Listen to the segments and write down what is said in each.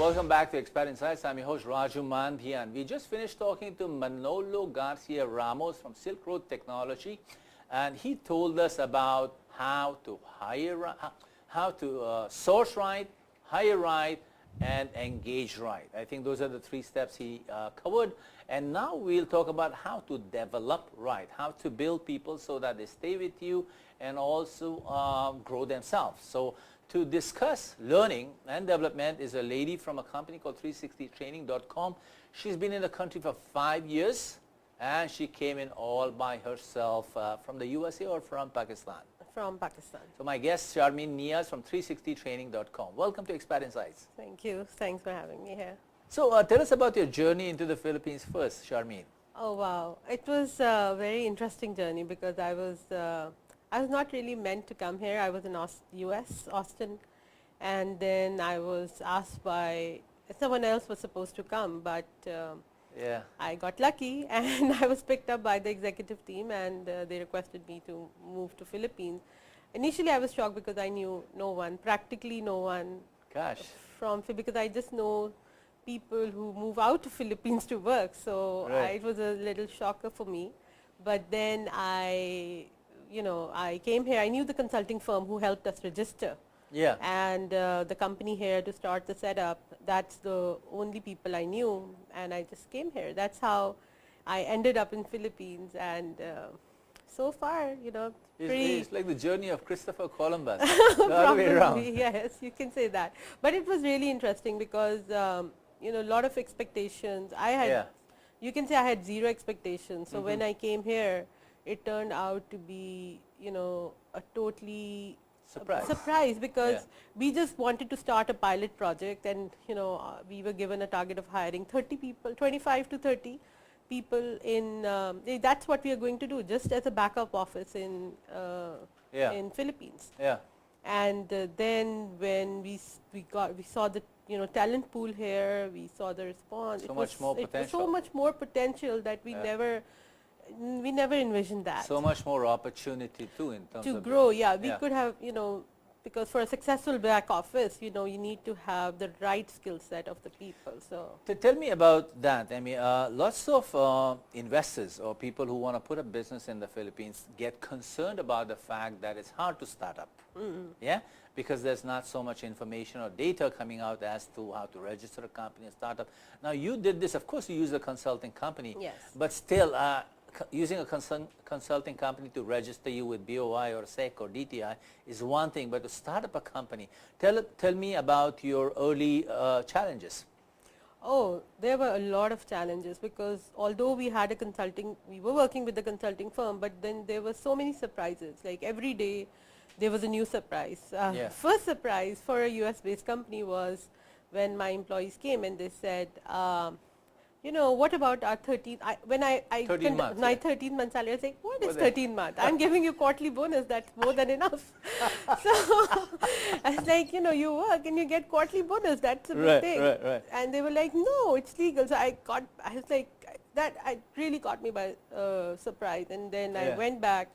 welcome back to Expert Insights. I'm your host Raju Mandhia, and we just finished talking to Manolo Garcia Ramos from Silk Road Technology, and he told us about how to source right, hire right, and engage right. I think those are the three steps he covered. And now we'll talk about how to develop right, how to build people so that they stay with you and also grow themselves. So to discuss learning and development is a lady from a company called 360training.com. She's been in the country for 5 years, and she came in all by herself from the USA or from Pakistan? From Pakistan. So my guest, Sharmeen Niaz from 360training.com. Welcome to Expert Insights. Thank you. Thanks for having me here. So tell us about your journey into the Philippines first, Sharmeen. Oh, wow. It was a very interesting journey because I was not really meant to come here. I was in US, Austin, and then I was asked by someone else was supposed to come, but I got lucky and I was picked up by the executive team, and they requested me to move to Philippines. Initially, I was shocked because I knew no one, practically no one. Gosh. Because I just know people who move out to Philippines to work, so it was a little shocker for me. But then I came here. I knew the consulting firm who helped us register. Yeah. And the company here to start the setup, that's the only people I knew, and I just came here. That's how I ended up in Philippines, and so far, it's like the journey of Christopher Columbus, the other way around. Yes, you can say that. But it was really interesting because, a lot of expectations. You can say I had zero expectations. So when I came here, it turned out to be, a totally surprise because we just wanted to start a pilot project, and we were given a target of hiring 30 people, 25 to 30 people in. That's what we are going to do, just as a backup office in Philippines. Yeah. And then when we saw the talent pool here, we saw the response. So much more potential. It was so much more potential that we never envisioned that. So much more opportunity too in terms to of grow. We could have, because for a successful back office, you need to have the right skill set of the people. So tell me about that. I mean, lots of investors or people who want to put a business in the Philippines get concerned about the fact that it's hard to start up. Yeah, because there's not so much information or data coming out as to how to register a company and startup. Now you did this. Of course, you use a consulting company. Yes. But still, using a consulting company to register you with BOI or SEC or DTI is one thing, but to start up a company, tell me about your early challenges. Oh, there were a lot of challenges because although we were working with the consulting firm, but then there were so many surprises. Like every day, there was a new surprise. First surprise for a US-based company was when my employees came and they said, what about our 13th? My 13th month salary, I was like, what is 13th month? I'm giving you quarterly bonus. That's more than enough. So I was like, you work and you get quarterly bonus. That's a big thing. Right. And they were like, no, it's legal. So I was like, that really caught me by surprise. And then I went back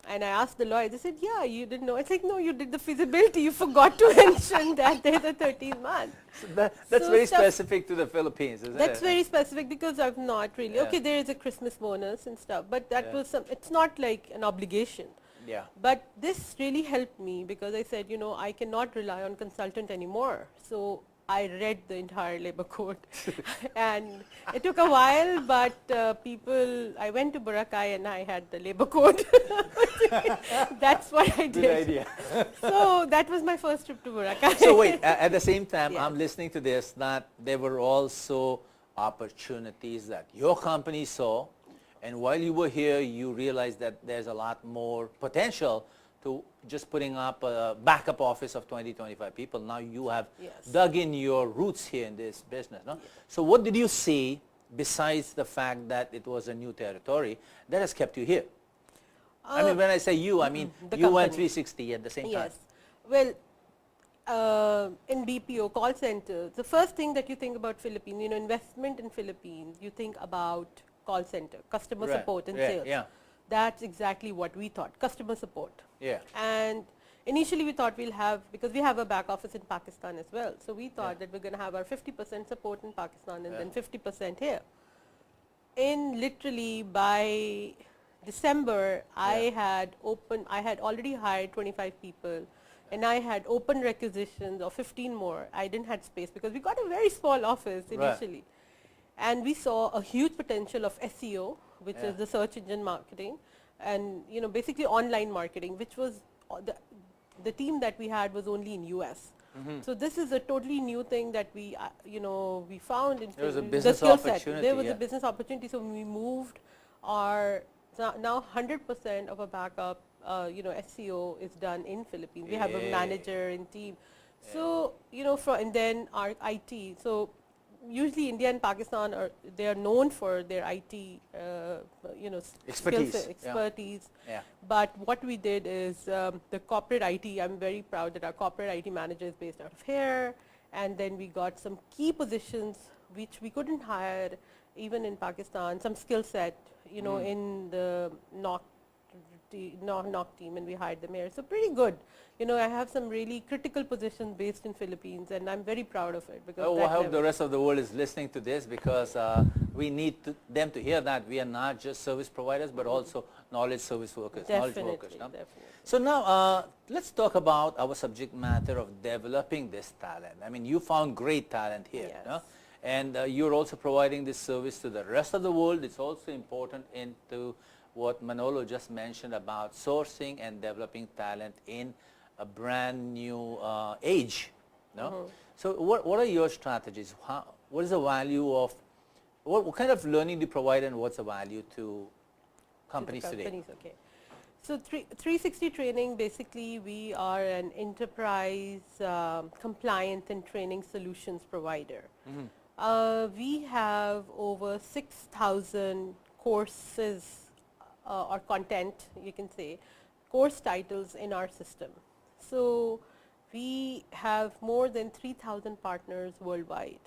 and I asked the lawyer. They said, yeah, you didn't know. It's like, no, you did the feasibility. You forgot to mention that there's a 13th month. So that's very specific to the Philippines, isn't it? That's very specific because I've not really. Okay, there is a Christmas bonus and stuff, but that was it's not like an obligation. Yeah. But this really helped me because I said, I cannot rely on consultant anymore. So I read the entire labor code and it took a while, but I went to Boracay and I had the labor code. That's what I did. Good idea. So that was my first trip to Boracay. So wait, at the same time, I'm listening to this, that there were also opportunities that your company saw, and while you were here, you realized that there's a lot more potential to just putting up a backup office of 20, 25 people. Now you have dug in your roots here in this business. No? Yes. So what did you see besides the fact that it was a new territory that has kept you here? I mean, when I say you, I mean you went 360 at the same time. Yes. Well, in BPO call centers, the first thing that you think about Philippines, investment in Philippines, you think about call center, customer support and sales. Yeah. That's exactly what we thought, customer support. Yeah. And initially we thought we'll have, because we have a back office in Pakistan as well, so we thought Yeah. that we're going to have our 50% support in Pakistan and Yeah. then 50% here. In literally by December, I had already hired 25 people, and I had open requisitions of 15 more. I didn't have space because we got a very small office Right. initially. And we saw a huge potential of SEO, which Yeah. is the search engine marketing, and basically online marketing, which was the team that we had was only in US. So this is a totally new thing that we we found in There was a the business skill set. opportunity, There was yeah. a business opportunity, so we moved our now 100% of our backup SEO is done in Philippines. We have a Yay. manager in team. So and then our IT. So usually India and Pakistan they are known for their IT Expertise, skills, yeah. expertise. Yeah. But what we did is the corporate IT, I'm very proud that our corporate IT manager is based out of here, and then we got some key positions which we couldn't hire even in Pakistan, some skill set in the NOC team, and we hired them here. So pretty good. I have some really critical positions based in Philippines, and I'm very proud of it. Because Oh, that I hope level- the rest of the world is listening to this, because we need them to hear that we are not just service providers but also knowledge service workers, knowledge Definitely, workers. No? definitely. So now let's talk about our subject matter of developing this talent. I mean, you found great talent here. Yes. No? And you're also providing this service to the rest of the world. It's also important into what Manolo just mentioned about sourcing and developing talent in a brand new age. No? So what are your strategies? What is the value of, what kind of learning do you provide, and what's the value to To the companies today? companies, okay. So 360 training, basically we are an enterprise compliance and training solutions provider. We have over 6,000 courses or content, you can say, course titles in our system. So we have more than 3,000 partners worldwide.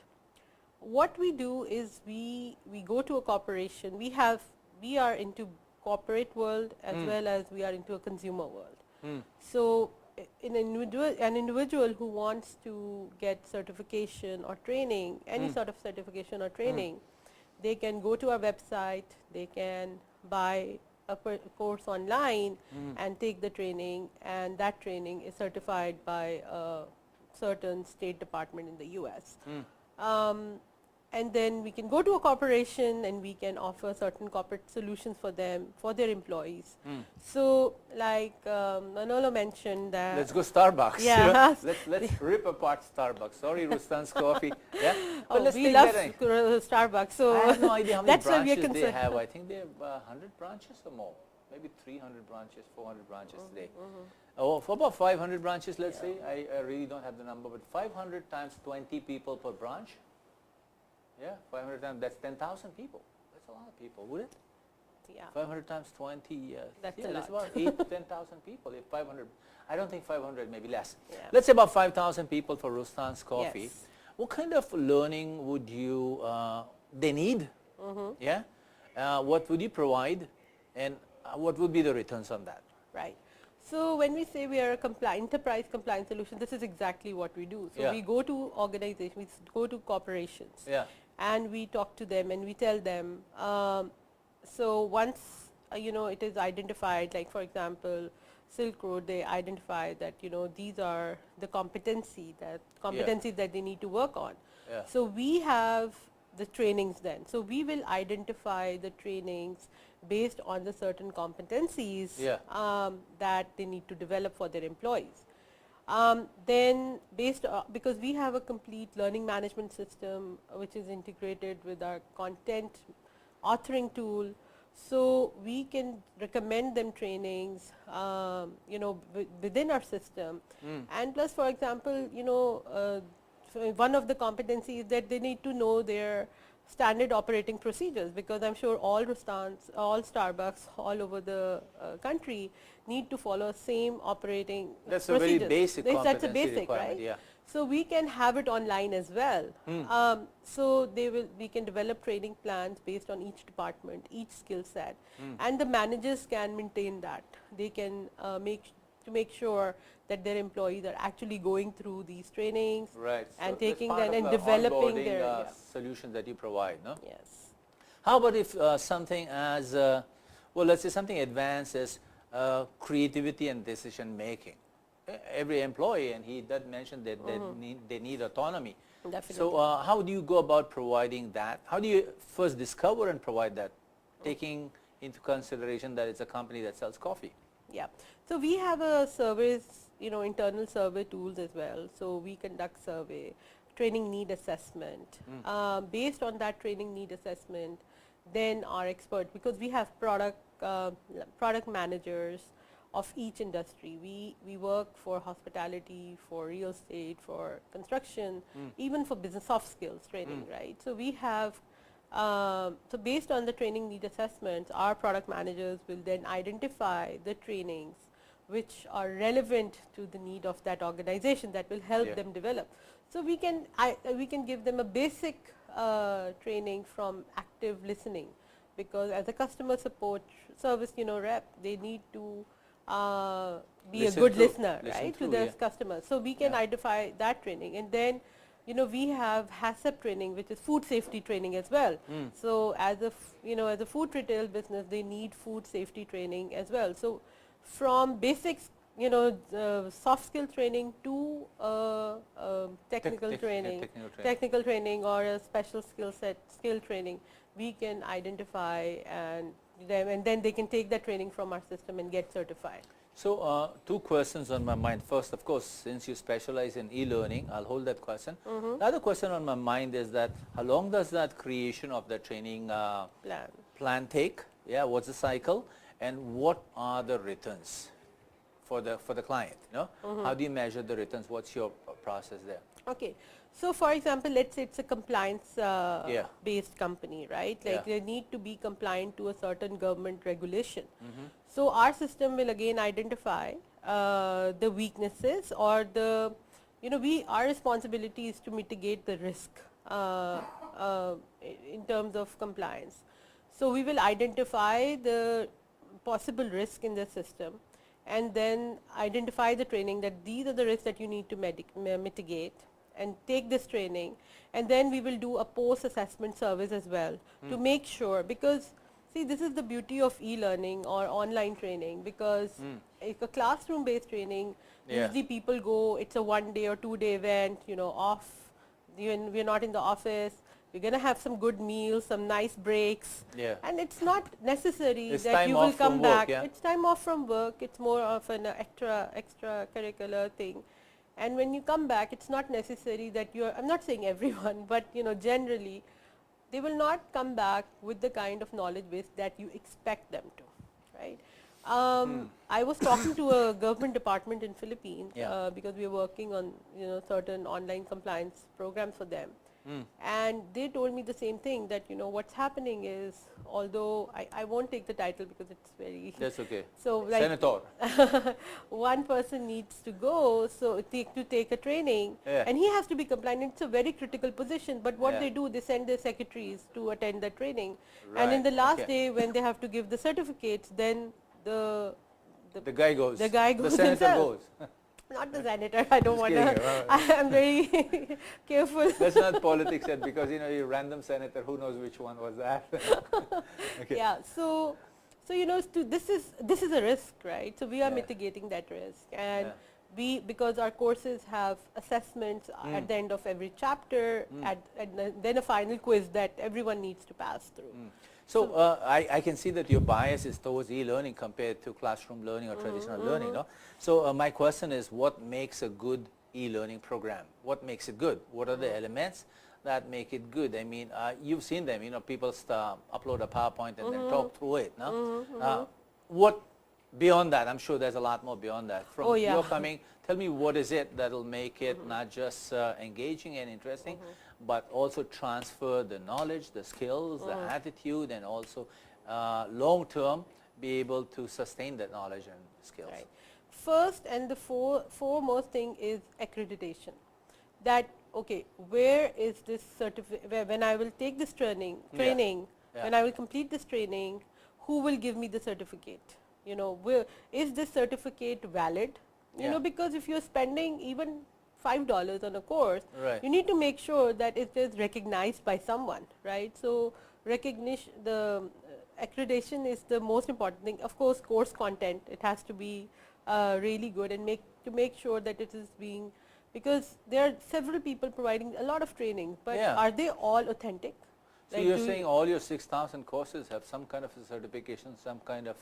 What we do is we go to a corporation. We are into corporate world as well as we are into a consumer world. So an individual who wants to get certification or training, any sort of certification or training, they can go to our website, they can buy a course online and take the training, and that training is certified by a certain state department in the US. And then we can go to a corporation and we can offer certain corporate solutions for them, for their employees. So like Manolo mentioned that. Let's go Starbucks. Yeah. Let's rip apart Starbucks. Sorry, Rustan's Coffee. Yeah. But Oh, let's we take love that. Starbucks. So I have no idea how many that's why we are branches they concerned. have. I think they have 100 branches or more. Maybe 300 branches, 400 branches today. Oh, for about 500 branches, let's say. I really don't have the number, but 500 times 20 people per branch. Yeah, 500 times, that's 10,000 people. That's a lot of people, would it? Yeah. 500 times 20, That's yeah, a that's lot. about 8 to 10,000 people. If 500, I don't think 500, maybe less. Yeah. Let's say about 5,000 people for Rustan's Coffee. Yes. What kind of learning would you, they need? Yeah. What would you provide, and what would be the returns on that? Right. So when we say we are a enterprise compliance solution, this is exactly what we do. So Yeah. we go to organizations, we go to corporations, Yeah. and we talk to them and we tell them. So once it is identified, like for example, Silk Road, they identify that these are the competencies that they need to work on. Yeah. So we have the trainings then. So we will identify the trainings based on the certain competencies Yeah. that they need to develop for their employees. Then because we have a complete learning management system which is integrated with our content authoring tool, so we can recommend them trainings within our system. And plus, for example, so one of the competencies is that they need to know their standard operating procedures, because I'm sure all restaurants, all Starbucks all over the country need to follow same operating That's a very procedures. basic That's a competency basic, requirement, right? yeah. So we can have it online as well. So we can develop training plans based on each department, each skill set, and the managers can maintain that. They can make to make sure that their employees are actually going through these trainings Right. and So taking that's part them of and the developing onboarding, their solutions that you provide, no? yes. How about if something as, well, let's say something advanced as creativity and decision making? Every employee, and he did mention that they need autonomy. Definitely. So how do you go about providing that? How do you first discover and provide that, taking into consideration that it's a company that sells coffee? Yeah. So we have a service, internal survey tools as well. So we conduct survey, training need assessment. Based on that training need assessment, then our expert, because we have product managers of each industry. We work for hospitality, for real estate, for construction, even for business soft skills training, right? So we have, so based on the training need assessments, our product managers will then identify the trainings which are relevant to the need of that organization that will help them develop. So we can give them a basic training from active listening, because as a customer support service rep, they need to be a good listener, right, to their customers. So we can identify that training, and then we have HACCP training, which is food safety training as well. So as a as a food retail business, they need food safety training as well. So from basics, soft skill training to technical training or a special skill training, we can identify them, and then they can take that training from our system and get certified. So two questions on my mind. First, of course, since you specialize in e-learning, I'll hold that question. The other question on my mind is that how long does that creation of the training plan take? Yeah, what's the cycle, and what are the returns for the client? How do you measure the returns? What's your process there? Okay. So for example, let's say it's a compliance based company, right? Like they need to be compliant to a certain government regulation. So our system will again identify the weaknesses or the, our responsibility is to mitigate the risk in terms of compliance. So we will identify the possible risk in the system, and then identify the training that these are the risks that you need to mitigate, and take this training, and then we will do a post-assessment service as well to make sure, because see, this is the beauty of e-learning or online training, because it's a classroom-based training. Usually people go, it's a 1 day or 2 day event, off, we're not in the office, we're going to have some good meals, some nice breaks, and it's not necessary that you will come back. It's time off from work, it's more of an extracurricular thing. And when you come back, it's not necessary that I'm not saying everyone, but generally, they will not come back with the kind of knowledge base that you expect them to, right? I was talking to a government department in Philippines because we are working on certain online compliance programs for them. And they told me the same thing, that what's happening is, although I won't take the title because it's very that's okay. So like Senator, one person needs to go to take a training, and he has to be compliant. It's a very critical position, but what they do, they send their secretaries to attend the training, and in the last day when they have to give the certificates, then the guy goes. The guy goes. The senator himself. goes. Not the senator. I don't want to. I am very careful. That's not politics yet, because you random senator, who knows which one was that? Okay. Yeah. So this is a risk, right? So we are mitigating that risk, and because our courses have assessments at the end of every chapter, and then a final quiz that everyone needs to pass through. So I can see that your bias is towards e-learning compared to classroom learning or traditional learning. No? So my question is, what makes a good e-learning program? What makes it good? What are the elements that make it good? I mean, you've seen them. People upload a PowerPoint and then talk through it. No? What beyond that? I'm sure there's a lot more beyond that. From your coming, tell me what is it that will make it not just engaging and interesting, but also transfer the knowledge, the skills, the attitude, and also long-term be able to sustain that knowledge and skills. Right. First and the foremost thing is accreditation. That, okay, where is this certificate, when I will take this training, when I will complete this training, who will give me the certificate? is this certificate valid? Yeah. Because if you're spending even $5 on a course, Right. you need to make sure that it is recognized by someone, right? So recognition, the accreditation is the most important thing. Of course, course content, it has to be really good, and make sure that it is being, because there are several people providing a lot of training, but Yeah. are they all authentic? So Like, you're do you- saying all your 6,000 courses have some kind of a certification, some kind of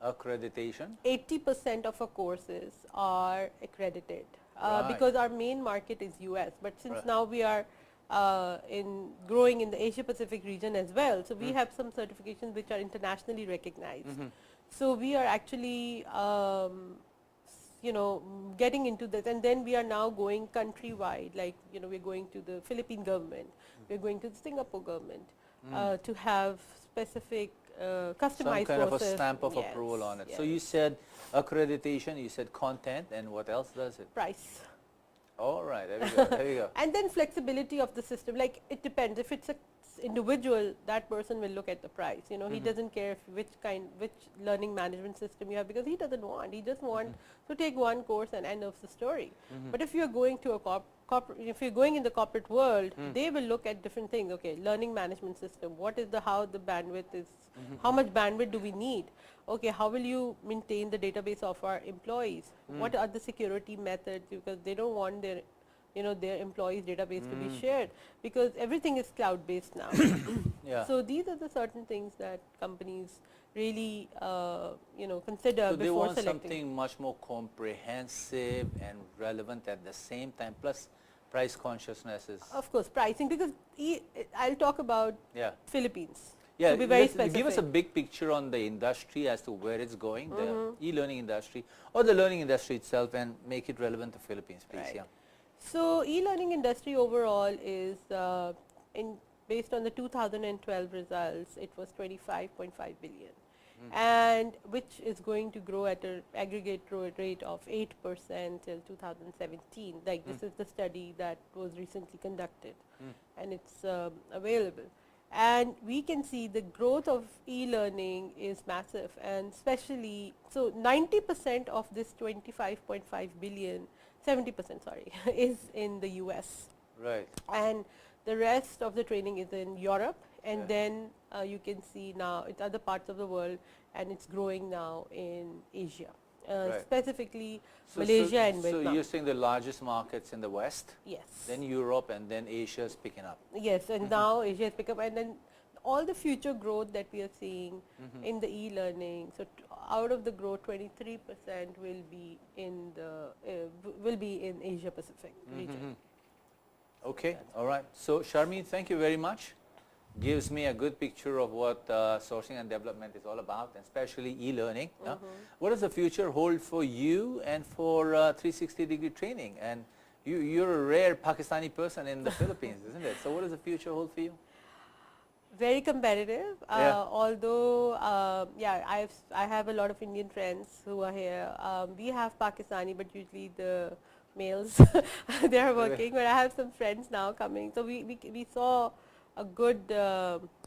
accreditation? 80% of our courses are accredited Right. because our main market is US, but since Right. now we are growing in the Asia Pacific region as well, so we have some certifications which are internationally recognized. So we are actually getting into this, and then we are now going countrywide, like we're going to the Philippine government, we're going to the Singapore government to have specific customized Some kind courses. of a stamp of Yes, approval on it. So yes. you said accreditation, you said content, and what else does it? Price. All right, there we go. There you go. And then flexibility of the system, like it depends. If it's a individual, that person will look at the price. He doesn't care which learning management system you have, because he doesn't want. He just wants to take one course and end of the story. But if you're going to a if you're going in the corporate world, they will look at different things. Okay, learning management system. What is how the bandwidth is? How much bandwidth do we need? Okay, how will you maintain the database of our employees? What are the security methods? Because they don't want their their employees' database to be shared, because everything is cloud based now. Yeah. So these are the certain things that companies really consider So they before want selecting. something much more comprehensive and relevant at the same time, plus price consciousness is, Of course, pricing, because I'll talk about yeah. Philippines. Yeah, to be very give specific. us a big picture on the industry as to where it's going, the e-learning industry or the learning industry itself, and make it relevant to Philippines, please. Right. Yeah. So e-learning industry overall is based on the 2012 results, it was 25.5 billion, and which is going to grow at an aggregate growth rate of 8% till 2017. Like this is the study that was recently conducted, and it's available. And we can see the growth of e-learning is massive, and especially, so 90% of this 25.5 billion, 70% sorry, is in the US, Right. and the rest of the training is in Europe, and Yeah. then you can see now it's other parts of the world, and it's growing now in Asia, Right. specifically Malaysia and So Vietnam. you're saying the largest markets in the West, Yes. then Europe, and then Asia is picking up. Yes, and now Asia has picked up, and then all the future growth that we are seeing in the e-learning. So out of the growth, 23% will be in Asia Pacific region. Okay, all right. So Sharmeen, thank you very much. Gives me a good picture of what sourcing and development is all about, and especially e-learning. Yeah? What does the future hold for you and for 360-degree training? And you're a rare Pakistani person in the Philippines, isn't it? So what does the future hold for you? Very competitive. Yeah. Although, I have a lot of Indian friends who are here. We have Pakistani, but usually the males they are working. But I have some friends now coming. So we saw a good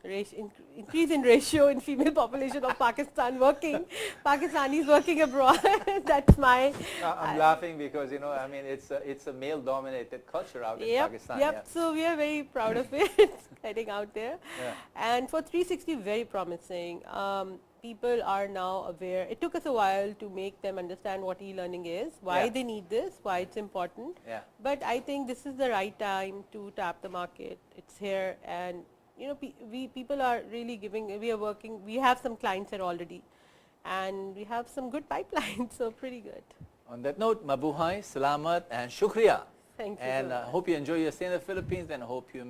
increase in ratio in female population of Pakistan working, Pakistanis working abroad. That's my. I'm laughing because I mean it's a male-dominated culture out in Pakistan. Yep. Yeah. So we are very proud of it, heading out there. Yeah. And for 360, very promising. People are now aware. It took us a while to make them understand what e-learning is, why Yeah. they need this, why it's important. Yeah. But I think this is the right time to tap the market. It's here, and people are really giving. We are working. We have some clients here already, and we have some good pipelines. So pretty good. On that note, mabuhay, salamat, and shukriya. Thank you. And so much. hope you enjoy your stay in the Philippines, and hope you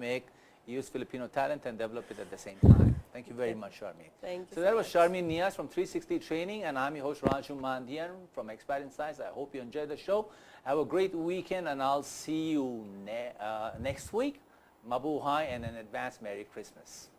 use Filipino talent and develop it at the same time. Thank you very much, Sharmeen. Thank you. So that was Sharmeen Niaz from 360 Training, and I'm your host Raju Mandian from Expat Insights. I hope you enjoyed the show. Have a great weekend, and I'll see you next week. Mabuhay and an advanced Merry Christmas.